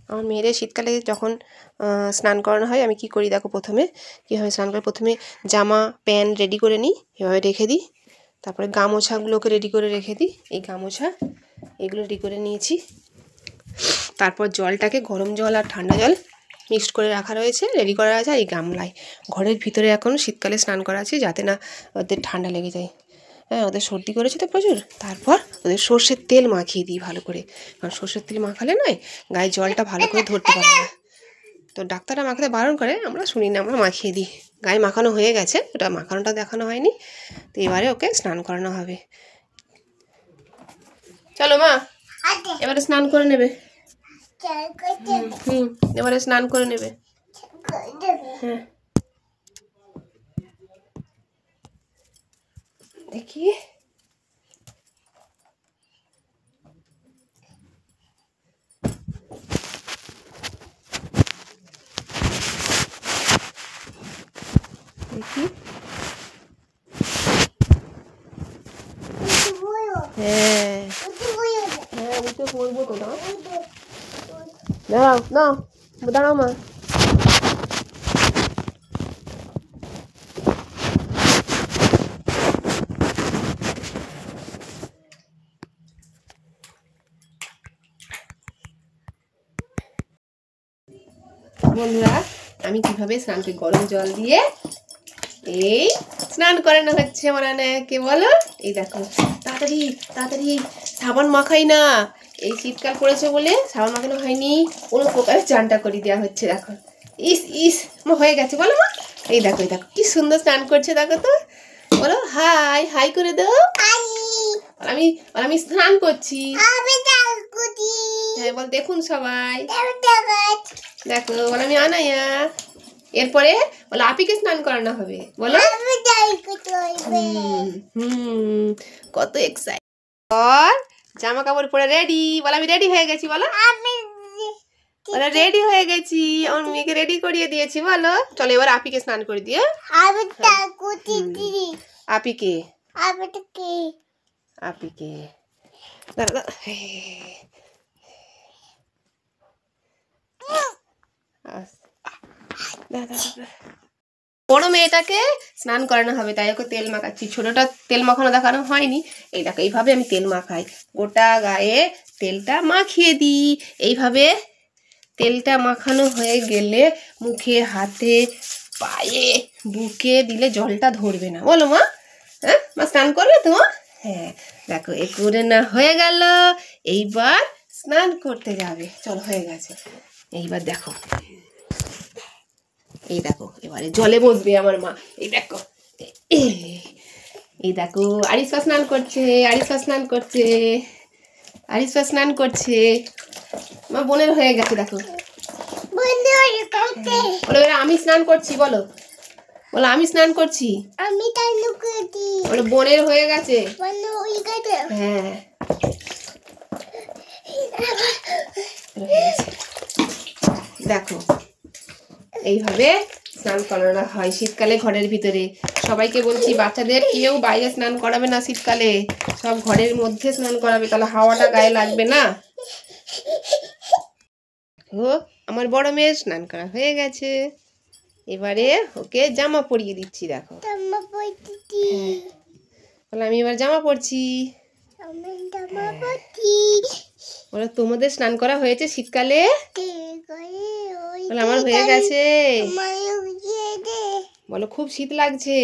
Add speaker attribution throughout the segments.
Speaker 1: আমার মেয়েদের শীতকালে যখন স্নান করানো হয় আমি কি করি দেখো, প্রথমে কীভাবে স্নান করে, প্রথমে জামা প্যান্ট রেডি করে নিই, এভাবে রেখে দিই। তারপরে গামোছাগুলোকে রেডি করে রেখে দিই। এই গামোছা এগুলো রেডি করে নিয়েছি। তারপর জলটাকে গরম জল আর ঠান্ডা জল মিক্সড করে রাখা রয়েছে, রেডি করা আছে এই গামলায়। ঘরের ভিতরে এখন শীতকালে স্নান করা আছে যাতে না ওদের ঠান্ডা লেগে যায়। হ্যাঁ, ওদের সর্দি করেছে তো প্রচুর। তারপর ওদের সর্ষের তেল মাখিয়ে দিই ভালো করে, কারণ সর্ষের তেল মাখালে নয় গায়ে জলটা ভালো করে ধরতে পারে না। তো ডাক্তাররা মাখাতে বারণ করে, আমরা শুনি না, আমরা মাখিয়ে দিই। গায়ে মাখানো হয়ে গেছে, ওটা মাখানোটা দেখানো হয়নি। তো এবারে ওকে স্নান করানো হবে। চলো মা, এবারে স্নান করে নেবে। এবারে স্নান করে নেবে। হ্যাঁ, দেখি দেখি, হ্যাঁ হ্যাঁ উঠে পড়বো তো। দাঁড়াও না, দাঁড়াও মা। বন্ধুরা, আমি কিভাবে স্নান করি, গরম জল দিয়ে এই স্নান করানো হচ্ছে আমার আনায়াকে, বলো। এই দেখো, তাড়াতাড়ি তাড়াতাড়ি, সাবান মাখাই না, এই শীতকাল পড়েছে বলে সাবান মাখানো হয়নি, কোনো প্রকারে চানটা করে দেওয়া হচ্ছে। দেখো, ইস ইস হয়ে গেছে, বলো মা। এই দেখো, এই দেখো কি সুন্দর স্নান করছে, দেখো তো। বলো হাই হাই করে দাও। আমি আমি স্নান করছি। হ্যাঁ বল, দেখুন সবাই, দেখো। বল আমি আনায়া। এরপরে বলো আপিকে স্নান করানো হবে, বলো। কত এক্সাইট। আর জামা কাপড় পরে রেডি, বলো আমি রেডি হয়ে গেছি, বলো। বলো রেডি হয়ে গেছি, আমার মেয়েকে রেডি করিয়ে দিয়েছি, বলো। চলো এবার আপিকে স্নান করে দিয়ে। আপিকে আপিকে বড় মেয়েটাকে স্নান করানো হবে, তাই ওকে তেল মাখাচ্ছি। ছোটটা তেল মাখানো দেখানো হয়নি। এই দেখো, এইভাবে আমি তেল মাখাই, গোটা গায়ে তেলটা মাখিয়ে দিই। এইভাবে তেলটা মাখানো হয়ে গেলে মুখে, হাতে, পায়ে, বুকে দিলে জলটা ধরবে না, বলো মা। হ্যাঁ মা, স্নান করবে তো? হ্যাঁ দেখো, এ করে না হয়ে গেল। এইবার স্নান করতে যাবে, চল হয়ে গেছে। এইবার দেখো, এই দেখো এবারে জলে বসবে আমার মা। এই দেখো, এই দেখো আরিশা স্নান করছে, আরিশা স্নান করছে, আরিশা স্নান করছে। মা বোনের হয়ে গেছে, দেখো। বলো এবার আমি স্নান করছি, বলো। বলো আমি স্নান করছি। বলো বোনের হয়ে গেছে। হ্যাঁ দেখো, এইভাবে স্নান করানো হয় শীতকালে ঘরের ভিতরে। সবাইকে বলছি, বাচ্চাদের কেউ বাইরে স্নান করাবে না শীতকালে, সব ঘরের মধ্যে স্নান করাবে, তাহলে হাওয়াটা গায়ে লাগবে না। ও আমার বড় মেয়ে স্নান করা হয়ে গেছে, এবারে ওকে জামা পরিয়ে দিচ্ছি। দেখো, বলো আমি এবার জামা পরছি। বলো তোমাদের স্নান করা হয়েছে শীতকালে? বলো আমার হয়ে গেছে। বলো খুব শীত লাগছে,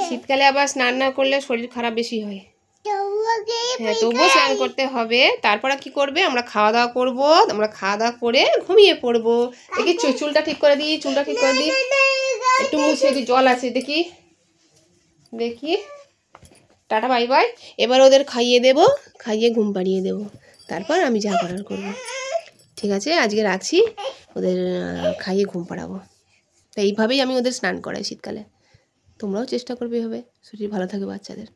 Speaker 1: শীতকালে আবার স্নান না করলে শরীর খারাপ বেশি হয়। হ্যাঁ তবুও স্নান করতে হবে। তারপরে কি করবে, আমরা খাওয়া দাওয়া করবো, আমরা খাওয়া দাওয়া করে ঘুমিয়ে পড়বো। দেখি চুলটা ঠিক করে দিই, চুলটা ঠিক করে দিই, একটু মুছে দিই, জল আছে দেখি। দেখি, টাটা বাই বাই। এবার ওদের খাইয়ে দেবো, খাইয়ে ঘুম পাড়িয়ে দেবো, তারপর আমি যা করার করবো। ঠিক আছে, আজকে রাখছি, ওদের খাইয়ে ঘুম পাড়াবো। তো এইভাবেই আমি ওদের স্নান করাই শীতকালে। তোমরাও চেষ্টা করবে এভাবে, শরীর ভালো থাকে বাচ্চাদের।